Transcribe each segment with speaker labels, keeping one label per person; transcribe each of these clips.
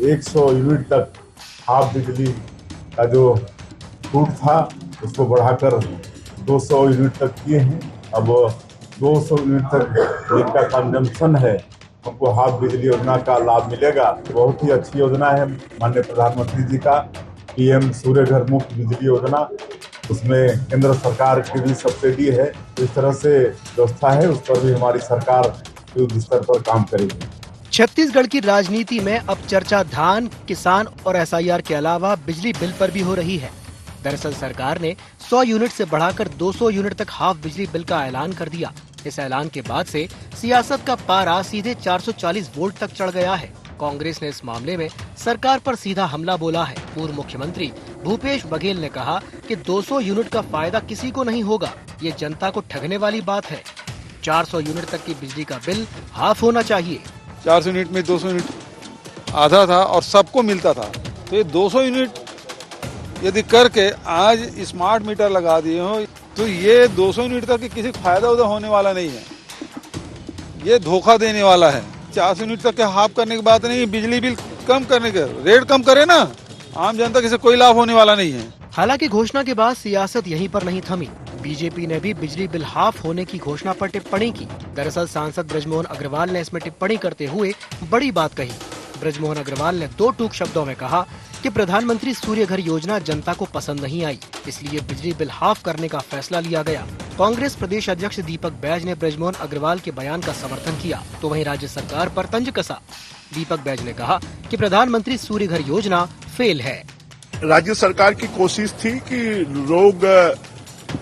Speaker 1: 100 unit तक half बिजली का जो छूट था उसको बढ़ाकर 200 यूनिट तक किए हैं। अब 200 यूनिट तक जिनका कंजम्पशन है उनको हाफ बिजली योजना का लाभ मिलेगा। बहुत ही अच्छी योजना है माननीय प्रधानमंत्री जी का पीएम सूर्य घर मुफ्त बिजली योजना। उसमें केंद्र सरकार की भी सब्सिडी है। इस तरह से व्यवस्था है, उस पर भी हमारी सरकार युद्ध स्तर पर काम करेगी।
Speaker 2: छत्तीसगढ़ की राजनीति में अब चर्चा धान, किसान और एसआईआर के अलावा बिजली बिल पर भी हो रही है। दरअसल सरकार ने 100 यूनिट से बढ़ाकर 200 यूनिट तक हाफ बिजली बिल का ऐलान कर दिया। इस ऐलान के बाद से सियासत का पारा सीधे 440 वोल्ट तक चढ़ गया है। कांग्रेस ने इस मामले में सरकार पर सीधा हमला बोला है। पूर्व मुख्यमंत्री भूपेश बघेल ने कहा कि 200 यूनिट का फायदा किसी को नहीं होगा, ये जनता को ठगने वाली बात है। 400 यूनिट तक की बिजली का बिल हाफ होना चाहिए।
Speaker 3: 400 यूनिट में 200 यूनिट आधा था और सबको मिलता था, तो ये 200 यूनिट यदि करके आज स्मार्ट मीटर लगा दिए हो तो ये 200 यूनिट तक किसी फायदा उधर होने वाला नहीं है, ये धोखा देने वाला है। 400 यूनिट तक के हाफ करने की बात नहीं, बिजली बिल कम करने के रेट कम करे ना, आम जनता के से कोई लाभ होने वाला नहीं है।
Speaker 2: हालांकि घोषणा के बाद सियासत यहीं पर नहीं थमी। बीजेपी ने भी बिजली बिल हाफ होने की घोषणा पर टिप्पणी की। दरअसल सांसद ब्रजमोहन अग्रवाल ने इसमें टिप्पणी करते हुए बड़ी बात कही। ब्रजमोहन अग्रवाल ने 2 टूक शब्दों में कहा कि प्रधानमंत्री सूर्य घर योजना जनता को पसंद नहीं आई, इसलिए बिजली बिल हाफ करने का फैसला लिया गया। कांग्रेस प्रदेश अध्यक्ष दीपक बैज ने ब्रजमोहन अग्रवाल के बयान का समर्थन किया, तो वहीं राज्य सरकार पर तंज कसा। दीपक बैज ने कहा कि प्रधानमंत्री सूर्य घर योजना फेल है।
Speaker 4: राज्य सरकार की कोशिश थी कि लोग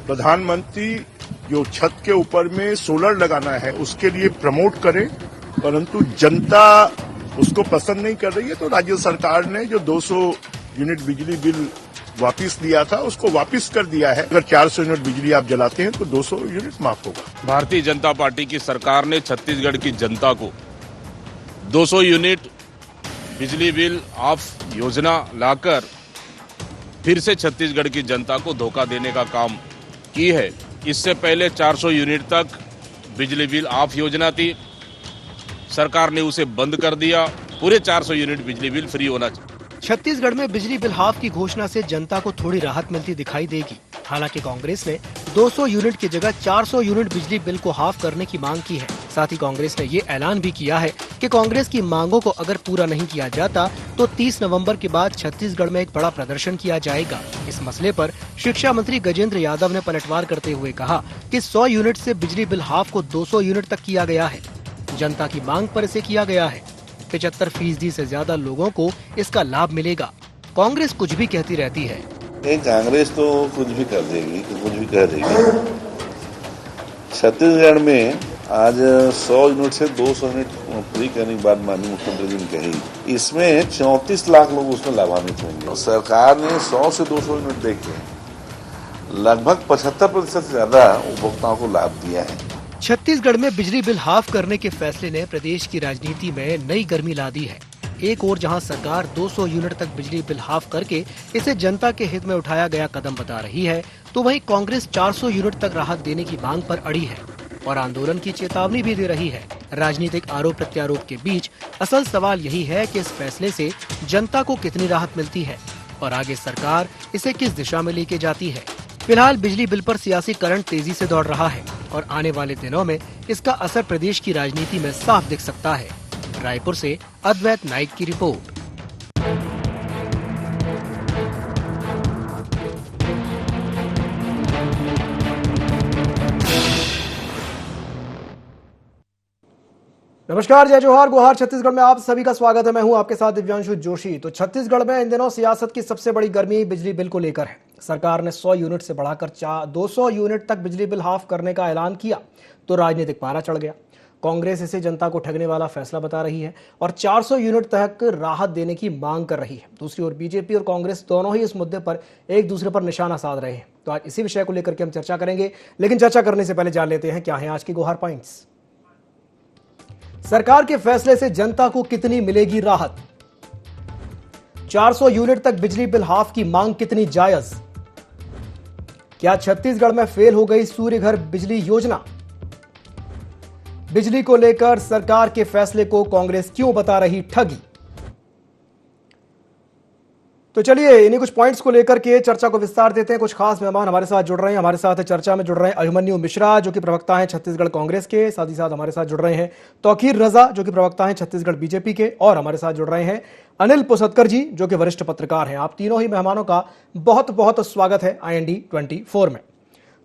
Speaker 4: प्रधानमंत्री जो छत के ऊपर में सोलर लगाना है उसके लिए प्रमोट करें, परंतु जनता उसको पसंद नहीं कर रही है। तो राज्य सरकार ने जो 200 यूनिट बिजली बिल वापस दिया था उसको वापस कर दिया है। अगर 400 यूनिट बिजली आप जलाते हैं तो 200 यूनिट माफ होगा।
Speaker 5: भारतीय जनता पार्टी की सरकार ने छत्तीसगढ़ की जनता को 200 यूनिट बिजली बिल ऑफ योजना लाकर फिर से छत्तीसगढ़ की जनता को धोखा देने का काम की है। इससे पहले 400 यूनिट तक बिजली बिल ऑफ योजना थी, सरकार ने उसे बंद कर दिया। पूरे 400 यूनिट बिजली बिल फ्री होना चाहिए।
Speaker 2: छत्तीसगढ़ में बिजली बिल हाफ की घोषणा से जनता को थोड़ी राहत मिलती दिखाई देगी। हालांकि कांग्रेस ने 200 यूनिट की जगह 400 यूनिट बिजली बिल को हाफ करने की मांग की है। साथ ही कांग्रेस ने ये ऐलान भी किया है कि कांग्रेस की मांगों को अगर पूरा नहीं किया जाता तो 30 नवंबर के बाद छत्तीसगढ़ में एक बड़ा प्रदर्शन किया जाएगा। इस मसले पर शिक्षा मंत्री गजेंद्र यादव ने पलटवार करते हुए कहा कि 100 यूनिट से बिजली बिल हाफ को 200 यूनिट तक किया गया है। जनता की मांग पर इसे किया गया है। 75% से ज्यादा लोगों को इसका लाभ मिलेगा। कांग्रेस कुछ भी कहती रहती है।
Speaker 6: कांग्रेस तो कुछ भी कर देगी, कुछ भी कह देगी। छत्तीसगढ़ में आज 100 यूनिट से 200 यूनिट फ्री करने की बात माननीय मुख्यमंत्री जी ने कही। इसमें 34 लाख लोग उसमें लाभान्वित होंगे। और सरकार ने 100 से 200 यूनिट देके लगभग 75% से ज्यादा उपभोक्ताओं को लाभ दिया है।
Speaker 2: छत्तीसगढ़ में बिजली बिल हाफ करने के फैसले ने प्रदेश की राजनीति में नई गर्मी ला दी है। एक ओर जहां सरकार 200 यूनिट तक बिजली बिल हाफ करके इसे जनता के हित में उठाया गया कदम बता रही है, तो वहीं कांग्रेस 400 यूनिट तक राहत देने की मांग पर अड़ी है और आंदोलन की चेतावनी भी दे रही है। राजनीतिक आरोप प्रत्यारोप के बीच असल सवाल यही है कि इस फैसले से जनता को कितनी राहत मिलती है और आगे सरकार इसे किस दिशा में लेके जाती है। फिलहाल बिजली बिल पर सियासी करंट तेजी से दौड़ रहा है और आने वाले दिनों में इसका असर प्रदेश की राजनीति में साफ दिख सकता है। रायपुर से अद्वैत नाइक की रिपोर्ट।
Speaker 7: नमस्कार, जय जोहार, गुहार। छत्तीसगढ़ में आप सभी का स्वागत है। मैं हूं आपके साथ दिव्यांशु जोशी। तो छत्तीसगढ़ में इन दिनों सियासत की सबसे बड़ी गर्मी बिजली बिल को लेकर है। सरकार ने 100 यूनिट से बढ़ाकर 200 यूनिट तक बिजली बिल हाफ करने का ऐलान किया तो राजनीतिक पारा चढ़ गया। कांग्रेस इसे जनता को ठगने वाला फैसला बता रही है और 400 यूनिट तक राहत देने की मांग कर रही है। दूसरी ओर बीजेपी और कांग्रेस दोनों ही इस मुद्दे पर एक दूसरे पर निशाना साध रहे हैं। तो आज इसी विषय को लेकर के हम चर्चा करेंगे, लेकिन चर्चा करने से पहले जान लेते हैं क्या है आज की गुहार पॉइंट्स। सरकार के फैसले से जनता को कितनी मिलेगी राहत? 400 यूनिट तक बिजली बिल हाफ की मांग कितनी जायज? क्या छत्तीसगढ़ में फेल हो गई सूर्य घर बिजली योजना? बिजली को लेकर सरकार के फैसले को कांग्रेस क्यों बता रही ठगी? तो चलिए इन्हीं कुछ पॉइंट्स को लेकर के चर्चा को विस्तार देते हैं। कुछ खास मेहमान हमारे साथ जुड़ रहे हैं। हमारे साथ चर्चा में जुड़ रहे हैं अभिमन्यु मिश्रा जो कि प्रवक्ता हैं छत्तीसगढ़ कांग्रेस के, साथ ही साथ हमारे साथ जुड़ रहे हैं तौकीर रजा जो कि प्रवक्ता हैं छत्तीसगढ़ बीजेपी के, और हमारे साथ जुड़ रहे हैं अनिल पुसतकर जी जो कि वरिष्ठ पत्रकार हैं। आप तीनों ही मेहमानों का बहुत बहुत स्वागत है IND24 में।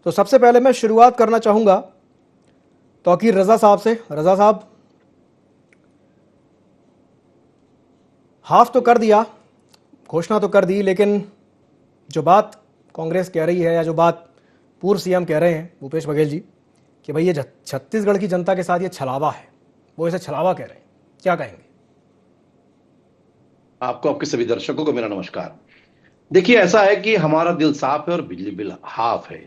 Speaker 7: तो सबसे पहले मैं शुरुआत करना चाहूंगा तौकीर रजा साहब से। रजा साहब, हाफ तो कर दिया, घोषणा तो कर दी, लेकिन जो बात कांग्रेस कह रही है या जो बात पूर्व CM कह रहे हैं भूपेश बघेल जी कि भाई ये छत्तीसगढ़ की जनता के साथ ये छलावा है, वो इसे छलावा कह रहे हैं, क्या कहेंगे?
Speaker 8: आपको, आपके सभी दर्शकों को मेरा नमस्कार। देखिए, ऐसा है कि हमारा दिल साफ है और बिजली बिल हाफ है।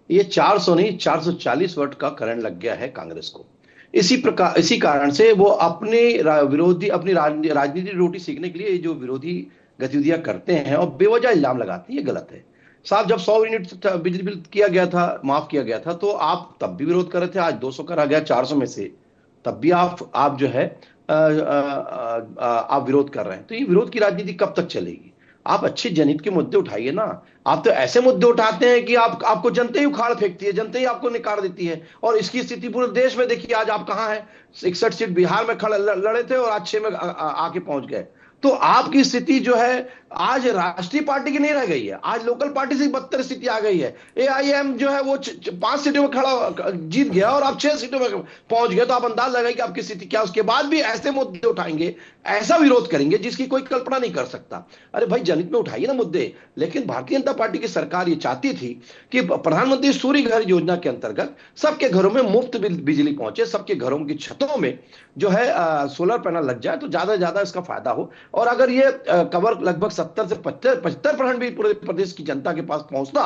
Speaker 8: ये 400 नहीं 440 वाट का करंट लग गया है कांग्रेस को। इसी कारण से वो अपने विरोधी अपनी राजनीति रोटी सीखने के लिए जो विरोधी गतिविधियां करते हैं और बेवजह इल्जाम लगाते हैं, ये गलत है साहब। जब 100 यूनिट बिजली बिल किया गया था, माफ किया गया था, तो आप तब भी विरोध कर रहे थे। आज 200 करा गया 400 में से, तब भी आप जो है आप विरोध कर रहे हैं। तो ये विरोध की राजनीति कब तक चलेगी? आप अच्छे जनहित के मुद्दे उठाइए ना। आप तो ऐसे मुद्दे उठाते हैं कि आपको जनता ही उखाड़ फेंकती है, जनता ही आपको निकाल देती है। और इसकी स्थिति पूरे देश में देखिए, आज आप कहां हैं? 61 सीट बिहार में लड़े थे और आज 6 में आके पहुंच गए। तो आपकी स्थिति जो है आज राष्ट्रीय पार्टी की नहीं रह गई है, आज लोकल पार्टी से बदतर स्थिति आ गई है। AIM जो है वो 5 सीटों में खड़ा जीत गया और आप 6 सीटों में पहुंच गए। तो आप अंदाज लगाइए कि आपकी स्थिति क्या। उसके बाद भी ऐसे मुद्दे उठाएंगे, ऐसा विरोध करेंगे जिसकी कोई कल्पना नहीं कर सकता। अरे भाई, जनहित में उठाइए ना मुद्दे। लेकिन भारतीय जनता पार्टी की सरकार ये चाहती थी कि प्रधानमंत्री सूर्य घर योजना के अंतर्गत सबके घरों में मुफ्त बिजली पहुंचे, सबके घरों की छतों में जो है सोलर पैनल लग जाए तो ज्यादा से ज्यादा इसका फायदा हो। और अगर ये कवर लगभग 70 से 75% भी पूरे प्रदेश की जनता के पास पहुंचता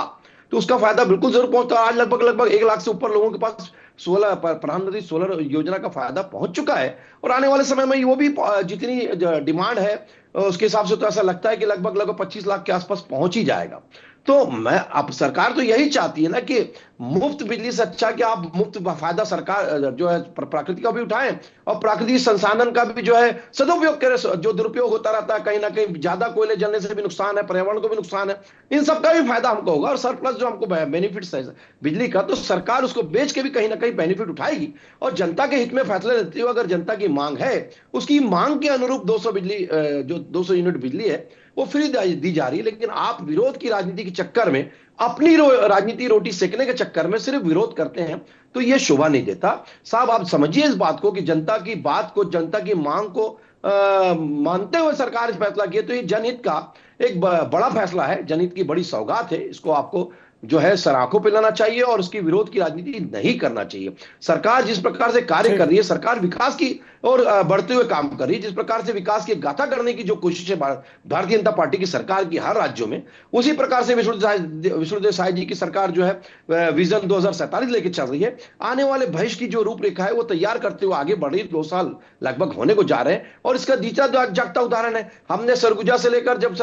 Speaker 8: तो उसका फायदा बिल्कुल जरूर पहुंचता। आज लगभग 1 लाख से ऊपर लोगों के पास प्रधानमंत्री सोलर योजना का फायदा पहुंच चुका है। और आने वाले समय में वो भी जितनी डिमांड है उसके हिसाब से तो ऐसा लगता है कि लगभग 25 लाख के आसपास पहुंच ही जाएगा। तो अब सरकार तो यही चाहती है ना कि मुफ्त बिजली से अच्छा कि आप मुफ्त फायदा सरकार जो है प्रकृति का भी उठाएं और प्राकृतिक संसाधन का भी जो है सदुपयोग करें। जो दुरुपयोग होता रहता है, कहीं ना कहीं ज्यादा कोयले जलने से भी नुकसान है, पर्यावरण को भी नुकसान है, इन सब का भी फायदा हमको होगा। और सरप्लस जो हमको बेनिफिट है बिजली का, तो सरकार उसको बेच के भी कहीं ना कहीं बेनिफिट उठाएगी और जनता के हित में फैसले लेती है। अगर जनता की मांग है, उसकी मांग के अनुरूप 200 यूनिट बिजली है वो फ्री दी जा रही है। लेकिन आप विरोध की राजनीति के चक्कर में, अपनी राजनीति रोटी सेकने के चक्कर में सिर्फ विरोध करते हैं, तो यह शोभा नहीं देता साहब। आप समझिए इस बात को कि जनता की बात को, जनता की मांग को मानते हुए सरकार इस फैसला किया। तो ये जनहित का एक बड़ा फैसला है, जनहित की बड़ी सौगात है। इसको आपको जो है सराखों पे लाना चाहिए और उसकी विरोध की राजनीति नहीं करना चाहिए। सरकार जिस प्रकार से कार्य कर रही है, सरकार विकास की और बढ़ते हुए काम कर रही है। जिस प्रकार से विकास की गाथा करने की जो कोशिश है भारतीय जनता पार्टी की सरकार की हर राज्यों में, उसी प्रकार से विष्णुदेव साय जी की सरकार जो है विजन 2047 लेके चल रही है। आने वाले भविष्य की जो रूपरेखा है वो तैयार करते हुए आगे बढ़ रही है। 2 साल लगभग होने को जा रहे हैं और इसका जीता जागता उदाहरण है। हमने सरगुजा से लेकर जब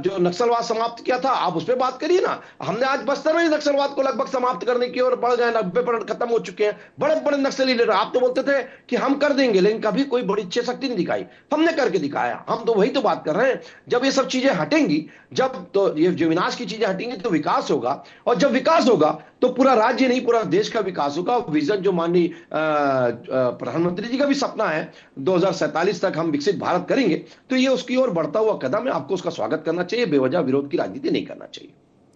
Speaker 8: जो नक्सलवाद समाप्त किया था, आप उस पर बात करिए ना। हमने आज बस्तर में नक्सलवाद को लगभग समाप्त करने की ओर बढ़ गए, 90% खत्म हो चुके हैं। बड़े बड़े नक्सली लीडर, आप तो बोलते थे कि हम कर देंगे, लेकिन कभी कोई बड़ी इच्छा शक्ति नहीं दिखाई। हमने करके दिखाया। हम तो वही तो बात कर रहे हैं। जब ये सब चीजें हटेंगी, जब तो ये जो विनाश की चीजें हटेंगी तो विकास होगा, और जब विकास होगा तो पूरा राज्य नहीं पूरा देश का विकास होगा। विजन जो माननीय प्रधानमंत्री जी का भी सपना है 2047 तक हम विकसित भारत करेंगे, तो ये उसकी ओर बढ़ता हुआ कदम है। आपको उसका स्वागत करना चाहिए, बेवजह विरोध की राजनीति नहीं करना चाहिए।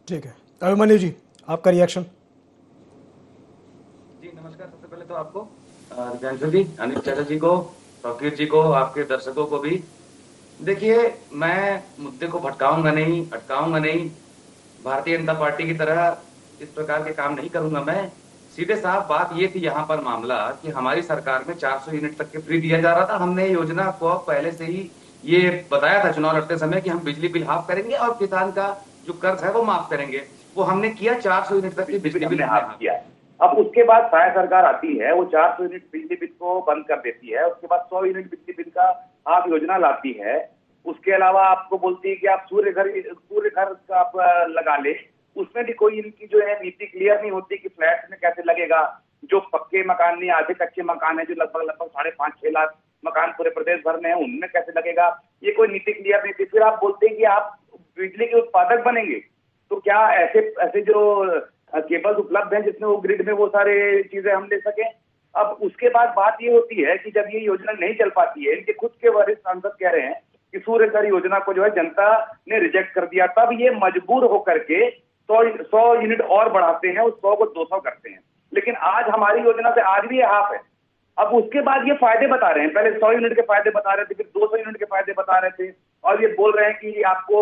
Speaker 7: ठीक है, अभिमन्यु जी आपका रिएक्शन।
Speaker 9: जी नमस्कार। सबसे पहले तो आपको दिव्यांशु जी, अनिल चाचा जी को, तौकीर जी को, आपके दर्शकों को भी। देखिए, मैं मुद्दे को भटकाऊंगा नहीं, अटकाऊंगा नहीं। भारतीय जनता पार्टी की तरह इस प्रकार के काम नहीं करूंगा मैं। सीधे साफ बात ये थी यहाँ पर मामला कि हमारी सरकार में 400 यूनिट तक के फ्री दिया जा रहा था। हमने योजना को पहले से ही ये बताया था चुनाव लड़ते समय कि हम बिजली बिल हाफ करेंगे और किसान का जो कर्ज है वो माफ करेंगे। वो हमने किया, 400 यूनिट तक की बिजली बिल हाफ किया।
Speaker 10: अब उसके बाद साय सरकार आती है, वो 400 यूनिट बिजली बिल को बंद कर देती है। उसके बाद 100 यूनिट बिजली बिल का हाफ योजना लाती है। उसके अलावा आपको बोलती है कि आप सूर्य घर का आप लगा ले। उसमें भी कोई इनकी जो है नीति क्लियर नहीं होती कि फ्लैट में कैसे लगेगा। जो पक्के मकान नहीं, आधे कच्चे मकान है जो लगभग 5.5-6 लाख मकान पूरे प्रदेश भर में है, उनमें कैसे लगेगा, ये कोई नीति क्लियर नहीं थी। फिर आप बोलते हैं कि आप बिजली के उत्पादक बनेंगे, तो क्या ऐसे जो केबल्स उपलब्ध हैं जिसमें वो ग्रिड में वो सारे चीजें हम ले सकें। अब उसके बाद बात ये होती है कि जब ये योजना नहीं चल पाती है, इनके खुद के वरिष्ठ सांसद कह रहे हैं कि सूर्य घर योजना को जो है जनता ने रिजेक्ट कर दिया, तब ये मजबूर होकर के 100 यूनिट और बढ़ाते हैं, उस 100 को 200 करते हैं। लेकिन आज हमारी योजना से आज भी ये हाफ है। अब उसके बाद ये फायदे बता रहे हैं, पहले 100 यूनिट के फायदे बता रहे थे, फिर 200 यूनिट के फायदे बता रहे थे, और ये बोल रहे हैं कि आपको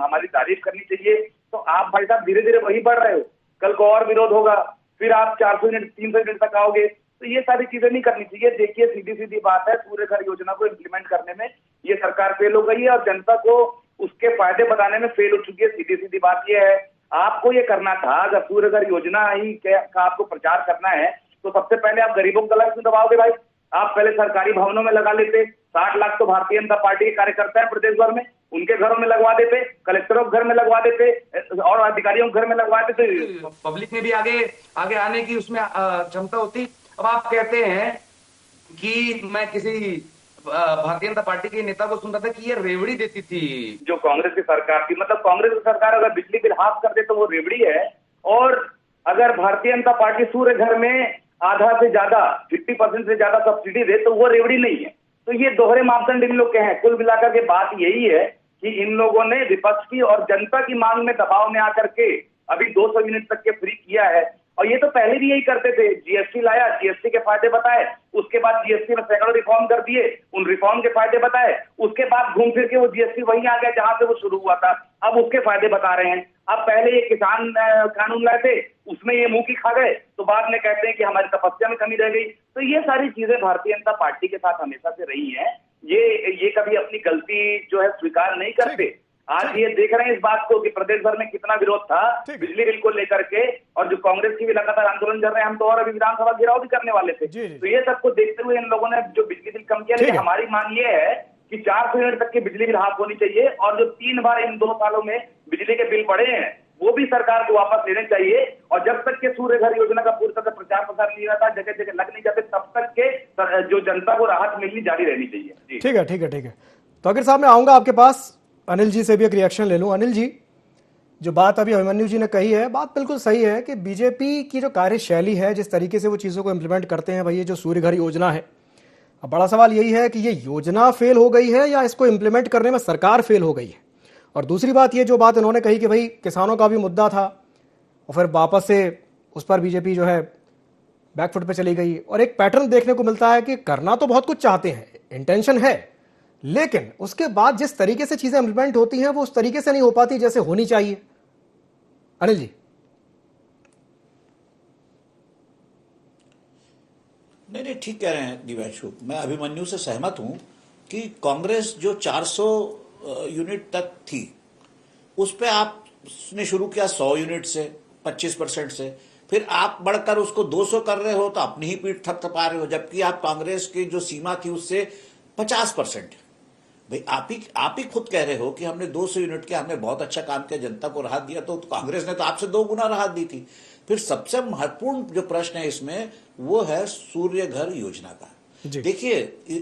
Speaker 10: हमारी तारीफ करनी चाहिए। तो आप भाई साहब धीरे धीरे वही बढ़ रहे हो, कल को और विरोध होगा, फिर आप 400 यूनिट 300 यूनिट तक आओगे। तो ये सारी चीजें नहीं करनी चाहिए। देखिए सीधी सीधी बात है, सूर्य घर योजना को इम्प्लीमेंट करने में ये सरकार फेल हो गई है और जनता को उसके फायदे बताने में फेल हो चुकी है। सीधी सीधी बात ये है, आपको ये करना था, अगर सूर्य घर योजना ही का आपको प्रचार करना है तो सबसे पहले आप गरीबों को गला क्यों दबाओगे भाई। आप पहले सरकारी भवनों में लगा लेते, 60 लाख तो भारतीय जनता पार्टी के कार्यकर्ता है प्रदेश भर में, उनके घरों में लगवा देते, कलेक्टरों के घर में लगवा देते और अधिकारियों के घर में लगवा देते,
Speaker 9: पब्लिक में भी आगे आने की उसमें क्षमता होती। अब आप कहते हैं कि मैं किसी भारतीय जनता पार्टी के नेता को सुन रहा था कि ये रेवड़ी देती थी
Speaker 10: जो कांग्रेस की सरकार थी। मतलब कांग्रेस की सरकार अगर बिजली बिल हाफ कर दे तो वो रेवड़ी है, और अगर भारतीय जनता पार्टी सूर्य घर में आधा से ज्यादा 50% से ज्यादा सब्सिडी दे तो वो रेवड़ी नहीं है। तो ये दोहरे मापदंड इन लोग के हैं। कुल मिलाकर के बात यही है कि इन लोगों ने विपक्ष की और जनता की मांग में दबाव में आकर के अभी 200 यूनिट तक के फ्री किया है, और ये तो पहले भी यही करते थे। जीएसटी लाया, जीएसटी के फायदे बताए, उसके बाद जीएसटी में सैकड़ों रिफॉर्म कर दिए, उन रिफॉर्म के फायदे बताए, उसके बाद घूम फिर के वो जीएसटी वहीं आ गया जहां से वो शुरू हुआ था, अब उसके फायदे बता रहे हैं। अब पहले ये किसान कानून लाए थे, उसमें ये मुंह की खा गए, तो बाद में कहते हैं कि हमारी तपस्या में कमी रह गई। तो ये सारी चीजें भारतीय जनता पार्टी के साथ हमेशा से रही हैं। ये कभी अपनी गलती जो है स्वीकार नहीं करते। आज ये देख रहे हैं इस बात को कि प्रदेश भर में कितना विरोध था बिजली बिल को लेकर के, और जो कांग्रेस की भी लगातार आंदोलन कर रहे हैं, हम तो और अभी विधानसभा घेराव भी करने वाले थे। तो ये सबको देखते हुए इन लोगों ने जो बिजली बिल कम किया, लेकिन हमारी मांग ये है कि 400 यूनिट तक की बिजली बिल हाफ होनी चाहिए, और जो 3 बार इन 2 सालों में बिजली के बिल बढ़े हैं वो भी सरकार को वापस लेने चाहिए। और जब तक के सूर्य घर योजना का पूरी तरह प्रचार प्रसार नहीं रहता, जगह जगह लग नहीं जाते, तब तक के जो जनता को राहत मिलनी जारी रहनी चाहिए।
Speaker 7: ठीक है। तो अगर साहब मैं आऊंगा आपके पास, अनिल जी से भी एक रिएक्शन ले लूं। अनिल जी, जो बात अभी अभिमन्यु जी ने कही है, बात बिल्कुल सही है कि बीजेपी की जो कार्यशैली है, जिस तरीके से वो चीज़ों को इम्प्लीमेंट करते हैं, भाई ये जो सूर्य घर योजना है, अब बड़ा सवाल यही है कि ये योजना फेल हो गई है या इसको इम्प्लीमेंट करने में सरकार फेल हो गई है। और दूसरी बात ये जो बात इन्होंने कही कि भाई किसानों का भी मुद्दा था और फिर वापस से उस पर बीजेपी जो है बैकफुट पे चली गई, और एक पैटर्न देखने को मिलता है कि करना तो बहुत कुछ चाहते हैं, इंटेंशन है, लेकिन उसके बाद जिस तरीके से चीजें इंप्लीमेंट होती हैं वो उस तरीके से नहीं हो पाती जैसे होनी चाहिए। अनिल जी।
Speaker 11: नहीं, ठीक कह रहे हैं दिव्यांशु। मैं अभिमन्यु से सहमत हूं कि कांग्रेस जो 400 यूनिट तक थी, उस पे आपने शुरू किया 100 यूनिट से, 25% से, फिर आप बढ़कर उसको 200 कर रहे हो तो अपनी ही पीठ थपथपा रहे हो, जबकि आप कांग्रेस की जो सीमा थी उससे 50%। भाई आप ही खुद कह रहे हो कि हमने 200 यूनिट के, हमने बहुत अच्छा काम किया, जनता को राहत दिया, तो कांग्रेस ने तो आपसे 2 गुना राहत दी थी। फिर सबसे महत्वपूर्ण जो प्रश्न है इसमें वो है सूर्य घर योजना का। देखिए,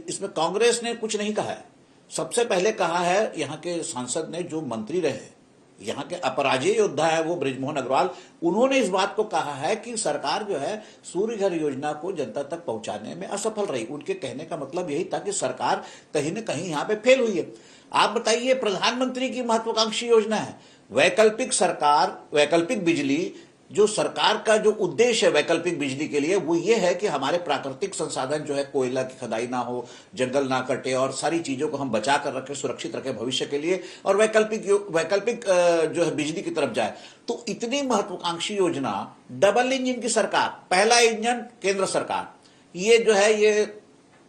Speaker 11: इसमें कांग्रेस ने कुछ नहीं कहा है। सबसे पहले कहा है यहाँ के सांसद ने, जो मंत्री रहे, यहाँ के अपराजय योद्धा है वो बृजमोहन अग्रवाल, उन्होंने इस बात को कहा है कि सरकार जो है सूर्य घर योजना को जनता तक पहुंचाने में असफल रही। उनके कहने का मतलब यही था कि सरकार कहीं न कहीं यहाँ पे फेल हुई है। आप बताइए, प्रधानमंत्री की महत्वाकांक्षी योजना है वैकल्पिक सरकार, वैकल्पिक बिजली। जो सरकार का जो उद्देश्य है वैकल्पिक बिजली के लिए, वो ये है कि हमारे प्राकृतिक संसाधन जो है, कोयला की खदाई ना हो, जंगल ना कटे, और सारी चीजों को हम बचा कर रखें, सुरक्षित रखें भविष्य के लिए, और वैकल्पिक जो है बिजली की तरफ जाए। तो इतनी महत्वाकांक्षी योजना, डबल इंजन की सरकार, पहला इंजन केंद्र सरकार, ये जो है ये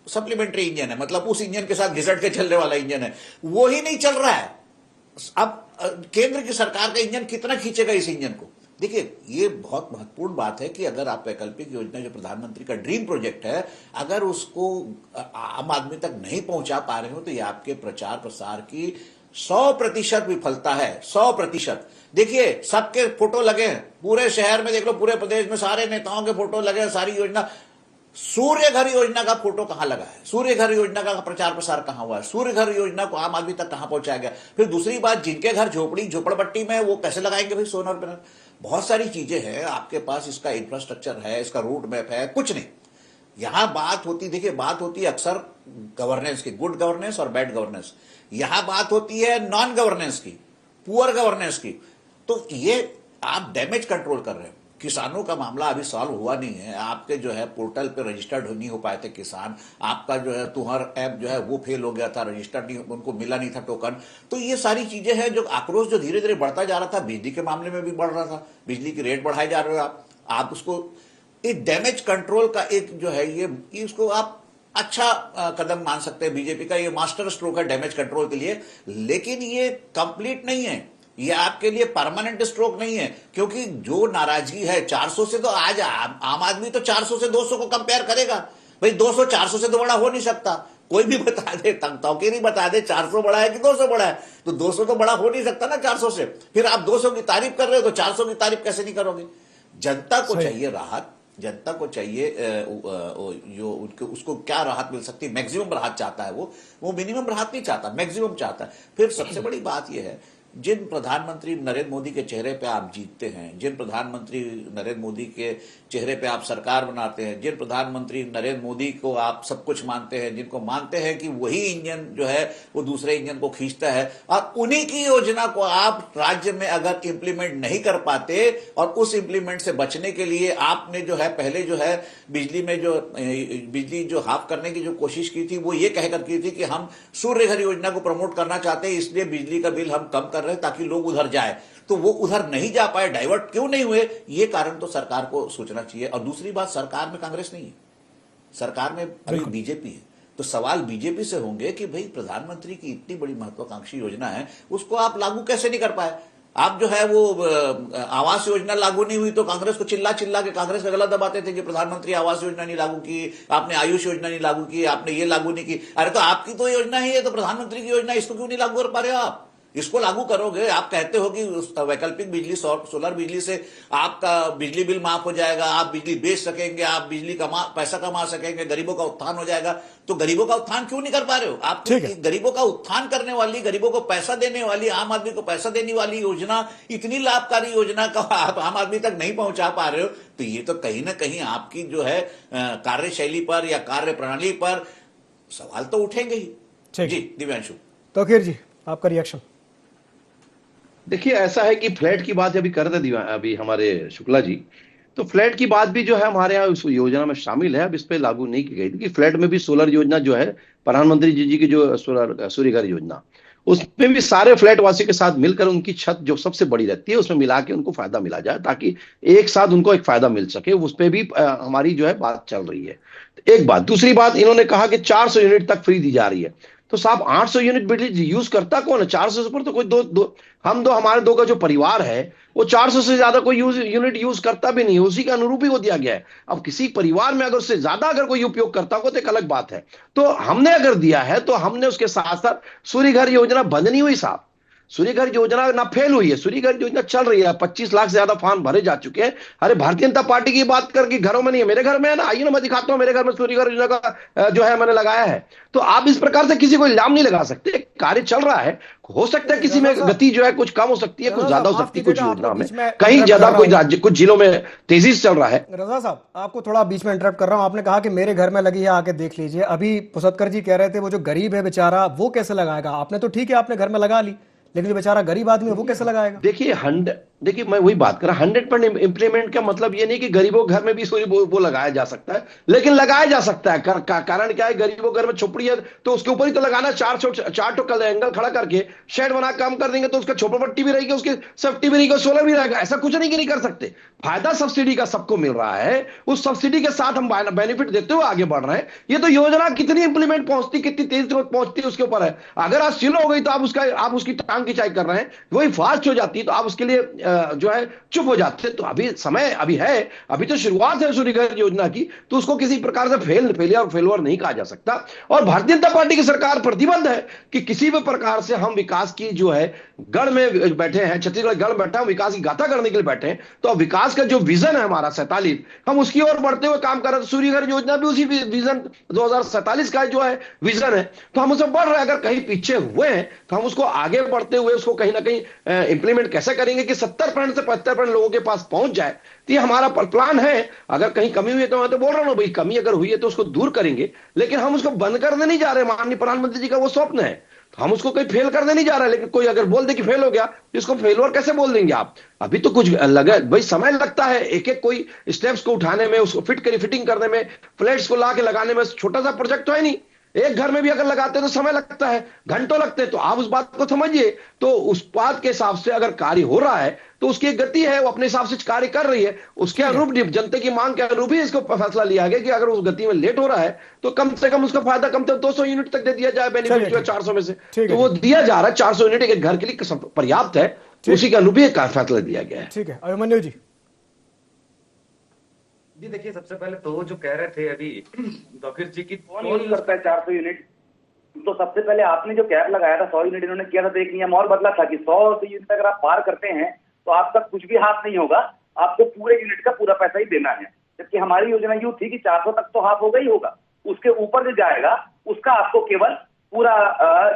Speaker 11: सप्लीमेंट्री इंजन है, मतलब उस इंजन के साथ घिसट के चलने वाला इंजन है, वो ही नहीं चल रहा है। अब केंद्र की सरकार का इंजन कितना खींचेगा इस इंजन को? देखिए, ये बहुत महत्वपूर्ण बात है कि अगर आप वैकल्पिक योजना, जो प्रधानमंत्री का ड्रीम प्रोजेक्ट है, अगर उसको आम आदमी तक नहीं पहुंचा पा रहे हो, तो ये आपके प्रचार प्रसार की 100% विफलता है। 100%। देखिए, सबके फोटो लगे हैं पूरे शहर में, देख लो, पूरे प्रदेश में सारे नेताओं के फोटो लगे हैं, सारी योजना सूर्य घर योजना का फोटो कहां लगा है, सूर्य घर योजना का प्रचार प्रसार कहां हुआ है, सूर्य घर योजना को आम आदमी तक कहां पहुंचाया गया। फिर दूसरी बात, जिनके घर झोपड़पट्टी में वो कैसे लगाएंगे भाई सोलर पैनल। बहुत सारी चीजें हैं आपके पास, इसका इंफ्रास्ट्रक्चर है, इसका रोड मैप है, कुछ नहीं। यहां बात होती, देखिए बात होती है अक्सर गवर्नेंस की, गुड गवर्नेंस और बैड गवर्नेंस। यहां बात होती है नॉन गवर्नेंस की, पुअर गवर्नेंस की। तो ये आप डैमेज कंट्रोल कर रहे हो। किसानों का मामला अभी सॉल्व हुआ नहीं है। आपके जो है पोर्टल पे रजिस्टर्ड नहीं हो पाए थे किसान, आपका जो है तुहर ऐप जो है वो फेल हो गया था, रजिस्टर्ड नहीं, उनको मिला नहीं था टोकन। तो ये सारी चीजें हैं जो आक्रोश जो धीरे धीरे बढ़ता जा रहा था, बिजली के मामले में भी बढ़ रहा था, बिजली की रेट बढ़ाए जा रहे हो आप उसको एक डैमेज कंट्रोल का एक जो है ये इसको आप अच्छा कदम मान सकते हैं। बीजेपी का ये मास्टर स्ट्रोक है डैमेज कंट्रोल के लिए, लेकिन ये कंप्लीट नहीं है, ये आपके लिए परमानेंट स्ट्रोक नहीं है। क्योंकि जो नाराजगी है 400 से, तो आज आम आदमी तो 400 से 200 को कंपेयर करेगा भाई। 200 400 से तो बड़ा हो नहीं सकता। कोई भी बता दे, तौकीरी बता दे 400 बड़ा है कि 200 बड़ा है, तो 200 तो बड़ा हो नहीं सकता ना 400 से। फिर आप 200 की तारीफ कर रहे हो तो 400 की तारीफ कैसे नहीं करोगे। जनता को चाहिए राहत, जनता को चाहिए जो उनके उसको क्या राहत मिल सकती है, मैक्सिमम राहत चाहता है वो मिनिमम राहत नहीं चाहता, मैक्सिमम चाहता है। फिर सबसे बड़ी बात यह है, जिन प्रधानमंत्री नरेंद्र मोदी के चेहरे पे आप जीतते हैं, जिन प्रधानमंत्री नरेंद्र मोदी के चेहरे पे आप सरकार बनाते हैं, जिन प्रधानमंत्री नरेंद्र मोदी को आप सब कुछ मानते हैं, जिनको मानते हैं कि वही इंजन जो है वो दूसरे इंजन को खींचता है, और उन्हीं की योजना को आप राज्य में अगर इंप्लीमेंट नहीं कर पाते, और उस इंप्लीमेंट से बचने के लिए आपने जो है पहले जो है बिजली जो हाफ करने की जो कोशिश की थी, वो ये कहकर की थी कि हम सूर्य घर योजना को प्रमोट करना चाहते हैं, इसलिए बिजली का बिल हम कम कर रहे हैं ताकि लोग उधर जाए। तो वो उधर नहीं जा पाए, डाइवर्ट क्यों नहीं हुए, ये कारण तो सरकार को सोचना चाहिए। और दूसरी बात, सरकार में कांग्रेस नहीं है, सरकार में अभी बीजेपी है। तो सवाल बीजेपी से होंगे कि भाई प्रधानमंत्री की इतनी बड़ी महत्वाकांक्षी योजना है, उसको आप लागू कैसे नहीं कर पाए। आप जो है वो आवास योजना लागू नहीं हुई तो कांग्रेस को चिल्ला चिल्ला के कांग्रेस का गला दबाते थे कि प्रधानमंत्री आवास योजना नहीं लागू की, आपने आयुष योजना नहीं लागू की, आपने ये लागू नहीं की। अरे तो आपकी तो योजना ही है, तो प्रधानमंत्री की योजना, इसको क्यों नहीं लागू कर पा रहे हो आप। इसको लागू करोगे, आप कहते हो कि वैकल्पिक बिजली सोलर बिजली से आपका बिजली बिल माफ हो जाएगा, आप बिजली बेच सकेंगे, आप बिजली पैसा कमा सकेंगे, गरीबों का उत्थान हो जाएगा। तो गरीबों का उत्थान क्यों नहीं कर पा रहे हो आप। गरीबों का उत्थान करने वाली, गरीबों को पैसा देने वाली, आम आदमी को पैसा देने वाली योजना, इतनी लाभकारी योजना का आप आम आदमी तक नहीं पहुंचा पा रहे हो। तो ये तो कहीं ना कहीं आपकी जो है कार्यशैली पर या कार्य प्रणाली पर सवाल तो उठेंगे ही। जी दिव्यांशु।
Speaker 7: तौकीर जी, आपका रिएक्शन।
Speaker 8: देखिए, ऐसा है कि फ्लैट की बात अभी कर रहे थे अभी हमारे शुक्ला जी, तो फ्लैट की बात भी जो है हमारे यहाँ उस योजना में शामिल है। अब इस पे लागू नहीं की गई थी कि फ्लैट में भी सोलर योजना जो है प्रधानमंत्री जी की जो सूर्य घर योजना, उसमें भी सारे फ्लैट वासी के साथ मिलकर उनकी छत जो सबसे बड़ी रहती है उसमें मिला के उनको फायदा मिला जाए, ताकि एक साथ उनको एक फायदा मिल सके। उस पर भी हमारी जो है बात चल रही है। एक बात, दूसरी बात, इन्होंने कहा कि 400 यूनिट तक फ्री दी जा रही है। तो साहब 800 यूनिट बिजली यूज करता कौन है? 400 से ऊपर तो कोई हमारे दो का जो परिवार है वो 400 से ज्यादा कोई यूनिट यूज करता भी नहीं है, उसी के अनुरूप ही वो दिया गया है। अब किसी परिवार में अगर उससे ज्यादा अगर कोई उपयोग करता हो तो एक अलग बात है। तो हमने अगर दिया है तो हमने उसके साथ साथ सूर्य घर योजना बंद नहीं हुई साहब, सूर्य घर योजना ना फेल हुई है, सूर्य घर योजना चल रही है। 25 लाख से ज्यादा फॉर्म भरे जा चुके हैं। अरे भारतीय जनता पार्टी की बात करके घरों में नहीं है, मेरे घर में है ना, आइए ना मैं दिखाता हूं, मेरे घर में सूर्य घर योजना का जो है मैंने लगाया है। तो आप इस प्रकार से किसी को इल्जाम नहीं लगा सकते, कार्य चल रहा है। हो सकता है किसी में गति जो है कुछ कम हो सकती है, कुछ ज्यादा हो सकती है, कुछ योजना में कहीं ज्यादा, कोई राज्य कुछ जिलों में तेजी से चल रहा है।
Speaker 7: रजा साहब, आपको थोड़ा बीच में इंटरप्ट कर रहा हूं। आपने कहा कि मेरे घर में लगी है, आके देख लीजिए। अभी पुसतकर जी कह रहे थे वो जो गरीब है बेचारा वो कैसे लगाएगा। आपने तो ठीक है आपने घर में लगा ली, लेकिन जो बेचारा गरीब आदमी है वो कैसे लगाएगा।
Speaker 8: देखिए मैं वही बात कर रहा, 100% इंप्लीमेंट का मतलब ये नहीं कि गरीबों घर में भी वो लगाया जा सकता है, लेकिन लगाया जा सकता है। कारण क्या है, गरीबों घर में झोपड़ी है तो उसके ऊपर ही तो लगाना, चार टो एंगल खड़ा करके शेड बना काम कर देंगे तो उसका झोपड़पट्टी भी रहेगी, उसकी सेफ्टी भी रहेगी, सोलर भी रहेगा। ऐसा कुछ नहीं कि नहीं कर सकते। फायदा सब्सिडी का सबको मिल रहा है, उस सब्सिडी के साथ हम बेनिफिट देते हुए आगे बढ़ रहे हैं। ये तो योजना कितनी इंप्लीमेंट पहुंचती, कितनी तेज पहुंचती है उसके ऊपर है। अगर आज स्लो हो गई तो आप उसकी टांग खिंचाई कर रहे हैं, वही फास्ट हो जाती है तो आप उसके लिए जो है चुप हो जाते। तो अभी समय अभी है, अभी तो शुरुआत है सूर्य घर योजना की, तो उसको किसी प्रकार से फेलियर नहीं कहा जा सकता। और भारतीय जनता पार्टी की सरकार प्रतिबद्ध है कि किसी भी प्रकार से हम विकास की जो है गढ़ में बैठे हैं, छत्तीसगढ़ गढ़ बैठा है, विकास की गाथा करने के लिए बैठे हैं। तो विकास का जो विजन है हमारा 47, हम उसकी ओर बढ़ते हुए काम कर रहे हैं। सूर्य घर योजना भी उसी विजन 2047 का जो है विजन है, तो हम उसमें बढ़ रहे हैं। अगर कहीं पीछे हुए हैं तो हम उसको आगे बढ़ते हुए उसको कहीं ना कहीं इंप्लीमेंट कैसे करेंगे कि 70% से 75% लोगों के पास पहुंच जाए। तो ये हमारा प्लान है। अगर कहीं कमी हुई है तो मैं तो बोल रहा हूं भाई, कमी अगर हुई है तो उसको दूर करेंगे, लेकिन हम उसको बंद करने नहीं जा रहे। माननीय प्रधानमंत्री जी का वो स्वप्न है, तो हम उसको कहीं फेल करने नहीं जा रहे। लेकिन कोई अगर बोल दे कि फेल हो गया, तो इसको फेलवर कैसे बोल देंगे आप? अभी तो कुछ लगा भाई, समय लगता है एक एक कोई स्टेप्स को उठाने में, उसको फिटिंग करने में, प्लेट्स को ला के लगाने में। छोटा सा प्रोजेक्ट तो है नहीं, एक घर में भी अगर लगाते हैं तो समय लगता है, घंटों लगते हैं। तो आप उस बात को समझिए। तो उस बात के हिसाब से अगर कार्य हो रहा है तो उसकी एक गति है, वो अपने हिसाब से कार्य कर रही है। उसके अनुरूप जनता की मांग के अनुरूप ही इसको फैसला लिया गया कि अगर उस गति में लेट हो रहा है तो कम से कम उसका फायदा कम से कम 200 यूनिट तक दे दिया जाए बेनिफिट, 400 में से। तो वो दिया जा रहा है 400 यूनिट एक घर के लिए पर्याप्त है, उसी के अनुरूप ही फैसला दिया गया है।
Speaker 7: ठीक है, अभिमन्यु जी।
Speaker 9: जी देखिए, सबसे पहले तो जो कह रहे थे अभी तौकीर जी की
Speaker 10: कौन यूज करता है 400 यूनिट? तो सबसे पहले आपने जो कैप लगाया था 100 यूनिट इन्होंने किया था, तो एक नियम और बदला था कि 100 यूनिट अगर आप पार करते हैं तो आपका कुछ भी हाफ नहीं होगा, आपको पूरे यूनिट का पूरा पैसा ही देना है। जबकि हमारी योजना यूं थी कि 400 तक तो हाफ होगा ही होगा, उसके ऊपर जो जाएगा उसका आपको केवल पूरा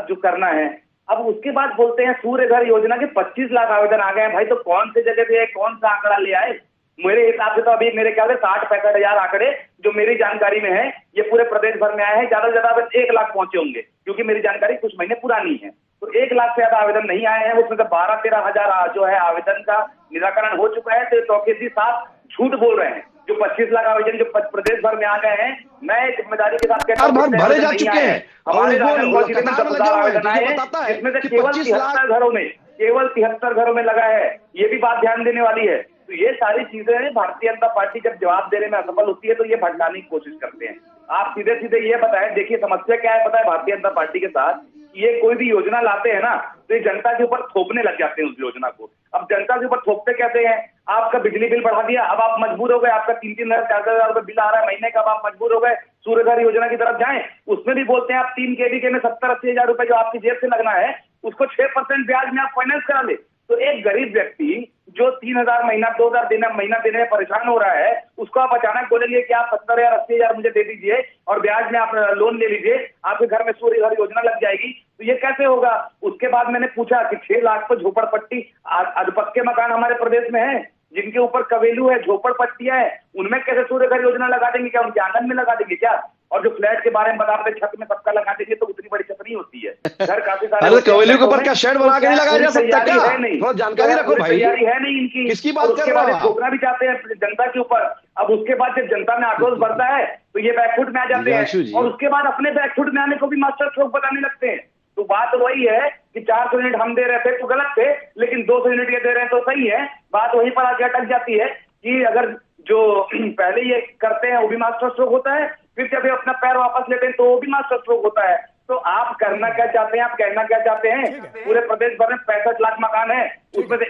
Speaker 10: जो करना है। अब उसके बाद बोलते हैं सूर्य घर योजना के 25 लाख आवेदन आ गए हैं। भाई तो कौन से जगह पे कौन सा आंकड़ा ले आए? मेरे हिसाब से तो अभी मेरे ख्याल से 60-65 हजार आंकड़े जो मेरी जानकारी में है ये पूरे प्रदेश भर में आए हैं। ज्यादा से ज्यादा 1 लाख पहुंचे होंगे, क्योंकि मेरी जानकारी कुछ महीने पुरानी है। तो 1 लाख से ज्यादा आवेदन नहीं आए हैं, उसमें से 12-13 हजार जो है आवेदन का निराकरण हो चुका है। तो तौकीर जी साहब झूठ बोल रहे हैं। जो 25 लाख आवेदन जो प्रदेश भर में आ गए हैं, मैं जिम्मेदारी के साथ कहता हूं
Speaker 8: भरे जा चुके हैं।
Speaker 10: हमारे आवेदन आए हैं, इसमें से केवल 73 घरों में लगा है। ये भी बात ध्यान देने वाली है। तो ये सारी चीजें भारतीय जनता पार्टी जब जवाब देने में असफल होती है तो ये भटकाने की कोशिश करते हैं। आप सीधे सीधे ये बताएं, देखिए समस्या क्या है पता है भारतीय जनता पार्टी के साथ? ये कोई भी योजना लाते हैं ना तो ये जनता के ऊपर थोपने लग जाते हैं उस योजना को। अब जनता के ऊपर थोपते कहते हैं, आपका बिजली बिल बढ़ा दिया, अब आप मजबूर हो गए, आपका 3-3 हजार 4-4 हजार रुपए बिल आ रहा है महीने का, अब आप मजबूर हो गए सूर्य घर योजना की तरफ जाएं। उसमें भी बोलते हैं आप 3 KVK में 70-80 हजार रुपए जो आपकी जेब से लगना है उसको 6% ब्याज में आप फाइनेंस करा ले। तो एक गरीब व्यक्ति जो 3,000 महीना 2,000 महीना देने में परेशान हो रहा है, उसको आप अचानक बोलेंगे कि आप 70 या 80 हजार मुझे दे दीजिए और ब्याज में आप लोन ले लीजिए, आपके घर में सूर्य घर योजना लग जाएगी। तो ये कैसे होगा? उसके बाद मैंने पूछा कि 6 लाख तो झोपड़पट्टी अधपक्के मकान हमारे प्रदेश में है, जिनके ऊपर कवेलू है, झोपड़पट्टियां है, उनमें कैसे सूर्य घर योजना लगा देंगे? क्या उनके आंगन में लगा देंगे क्या? और जो फ्लैट के बारे में बता रहे छत में सबका लगा देंगे तो उतनी बड़ी छत नहीं होती है। घर काफी सारे
Speaker 8: कवेलू के ऊपर क्या शेड बना के नहीं लगाया जा सकता क्या?
Speaker 10: है नहीं,
Speaker 8: थोड़ा जानकारी रखो भाई,
Speaker 10: तैयारी है नहीं इनकी।
Speaker 8: किसकी बात कर रहे हो?
Speaker 10: ठोकना भी चाहते हैं जनता के ऊपर। अब उसके बाद जब जनता में आक्रोश बढ़ता है तो ये बैकफुट में आ जाते हैं और उसके बाद अपने बैकफुट में आने को भी मास्टर स्ट्रोक बताने लगते हैं। तो बात वही है कि 400 यूनिट हम दे रहे थे तो गलत थे, लेकिन 200 यूनिट ये दे रहे हैं तो सही है। बात वहीं पर आके अटक जाती है कि अगर जो पहले ये करते हैं वो भी मास्टर स्ट्रोक होता है, फिर जब ये अपना पैर वापस लेते हैं तो वो भी मास्टर स्ट्रोक होता है। तो आप करना क्या चाहते हैं? आप कहना क्या चाहते हैं? पूरे प्रदेश भर में 65 लाख मकान है, उसमें से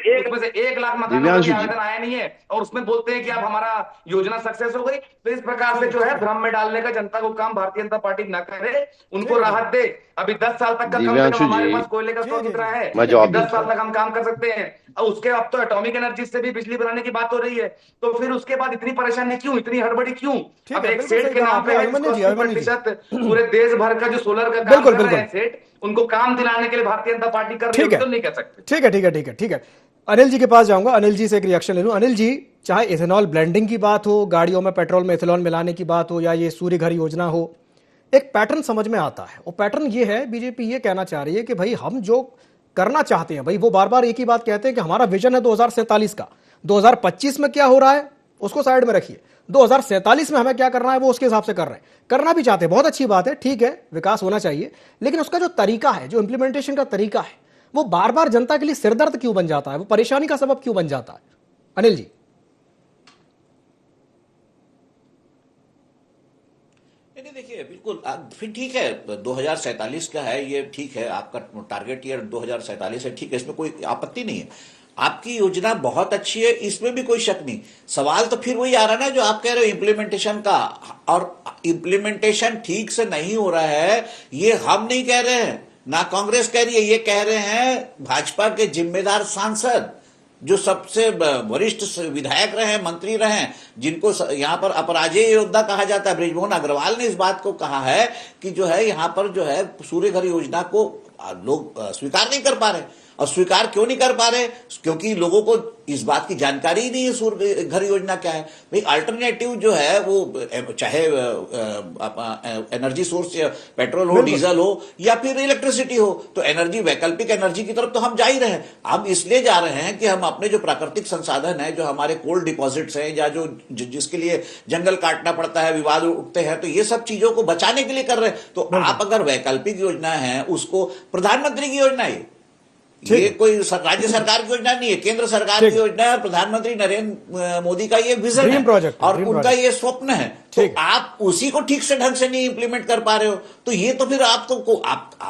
Speaker 10: 1 लाख मकान आवेदन आया नहीं है और उसमें बोलते हैं कि अब हमारा योजना सक्सेस हो गई। तो इस प्रकार से जो है भ्रम में डालने का जनता को काम भारतीय जनता पार्टी न करे, उनको राहत दे। अभी 10 साल तक का कम से कम हमारे पास कोयले का स्टॉक इतना है, 10 साल तक हम काम कर सकते हैं। और उसके अब तो एटॉमिक एनर्जी से भी बिजली बनाने की बात हो रही है, तो फिर उसके बाद इतनी परेशानी क्यों, इतनी हड़बड़ी क्यों? अब एक सेठ के नाम पे 80% पूरे देश भर का जो सोलर का काम कर रहे हैं सेठ, उनको काम दिलाने के लिए भारतीय जनता पार्टी कर रही है, तो नहीं कह सकते।
Speaker 7: ठीक है। अनिल जी के पास जाऊंगा, अनिल जी से एक रिएक्शन ले लूं। अनिल जी, चाहे इथेनॉल ब्लेंडिंग की बात हो, गाड़ियों में पेट्रोल में इथेनॉल मिलाने की बात हो, या ये सूर्य घर योजना हो, एक पैटर्न समझ में आता है। वो पैटर्न ये है, बीजेपी ये कहना चाह रही है कि भाई हम जो करना चाहते हैं, भाई वो बार बार एक ही बात कहते हैं कि हमारा विजन है 2047 का। 2025 में क्या हो रहा है उसको साइड में रखिए, 2047 में हमें क्या करना है वो उसके हिसाब से कर रहे हैं। करना भी चाहते हैं, बहुत अच्छी बात है, ठीक है, विकास होना चाहिए, लेकिन उसका जो तरीका है, जो इंप्लीमेंटेशन का तरीका है, वो बार बार जनता के लिए सिरदर्द क्यों बन जाता है, वो परेशानी का सबब क्यों बन जाता है? अनिल जी।
Speaker 11: देखिए, बिल्कुल फिर ठीक है, 2047 का है ये, ठीक है, आपका टारगेट ईयर 2047 है, ठीक है, इसमें कोई आपत्ति नहीं है। आपकी योजना बहुत अच्छी है, इसमें भी कोई शक नहीं। सवाल तो फिर वही आ रहा है ना जो आप कह रहे हो इम्प्लीमेंटेशन का, और इम्प्लीमेंटेशन ठीक से नहीं हो रहा है ये हम नहीं कह रहे हैं, ना कांग्रेस कह रही है, ये कह रहे हैं भाजपा के जिम्मेदार सांसद जो सबसे वरिष्ठ विधायक रहे, मंत्री रहे, जिनको यहां पर अपराजेय योद्धा कहा जाता है। बृजमोहन अग्रवाल ने इस बात को कहा है कि जो है यहां पर जो है सूर्य घर योजना को लोग स्वीकार नहीं कर पा रहे। और स्वीकार क्यों नहीं कर पा रहे? क्योंकि लोगों को इस बात की जानकारी ही नहीं है सूर्य घर योजना क्या है। भाई अल्टरनेटिव जो है वो चाहे एनर्जी सोर्स या पेट्रोल हो, डीजल हो या फिर इलेक्ट्रिसिटी हो, तो एनर्जी, वैकल्पिक एनर्जी की तरफ तो हम जा ही रहे हैं। हम इसलिए जा रहे हैं कि हम अपने जो प्राकृतिक संसाधन है, जो हमारे कोल डिपॉजिट्स हैं या जो जिसके लिए जंगल काटना पड़ता है, विवाद उठते हैं, तो ये सब चीजों को बचाने के लिए कर रहे हैं। तो आप अगर वैकल्पिक योजना है उसको, प्रधानमंत्री की योजना है ये कोई राज्य सरकार की योजना नहीं है, केंद्र सरकार की योजना है। प्रधानमंत्री नरेंद्र मोदी का ये विजन है और उनका ये स्वप्न है। तो आप उसी को ठीक से ढंग से नहीं इंप्लीमेंट कर पा रहे हो, तो ये तो फिर आप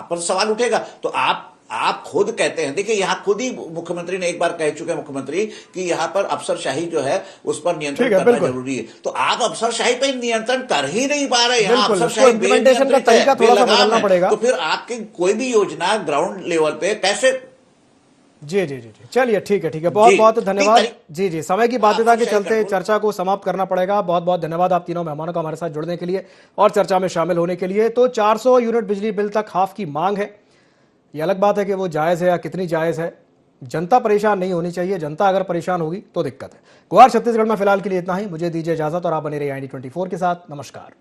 Speaker 11: पर सवाल उठेगा। तो आप खुद कहते हैं, देखिए यहाँ खुद ही मुख्यमंत्री ने एक बार कह चुके हैं मुख्यमंत्री कि यहाँ पर अफसरशाही जो है उस पर नियंत्रण करना जरूरी है। तो आप अफसरशाही पर नियंत्रण कर ही नहीं पा रहे, यहाँ अफसरशाही बेनियंत्रित है, बेलगाम है। तो फिर आपकी कोई भी योजना ग्राउंड लेवल पे कैसे?
Speaker 7: जी जी जी जी, चलिए ठीक है, बहुत बहुत धन्यवाद। जी जी, समय की बाध्यता के चलते चर्चा को समाप्त करना पड़ेगा। बहुत बहुत धन्यवाद आप तीनों मेहमानों का हमारे साथ जुड़ने के लिए और चर्चा में शामिल होने के लिए। तो 400 यूनिट बिजली बिल तक हाफ की मांग है, ये अलग बात है कि वो जायज़ है या कितनी जायज़ है। जनता परेशान नहीं होनी चाहिए, जनता अगर परेशान होगी तो दिक्कत है। गुहार छत्तीसगढ़ में फिलहाल के लिए इतना ही, मुझे दीजिए इजाजत और आप बने रहिए IND24 के साथ। नमस्कार।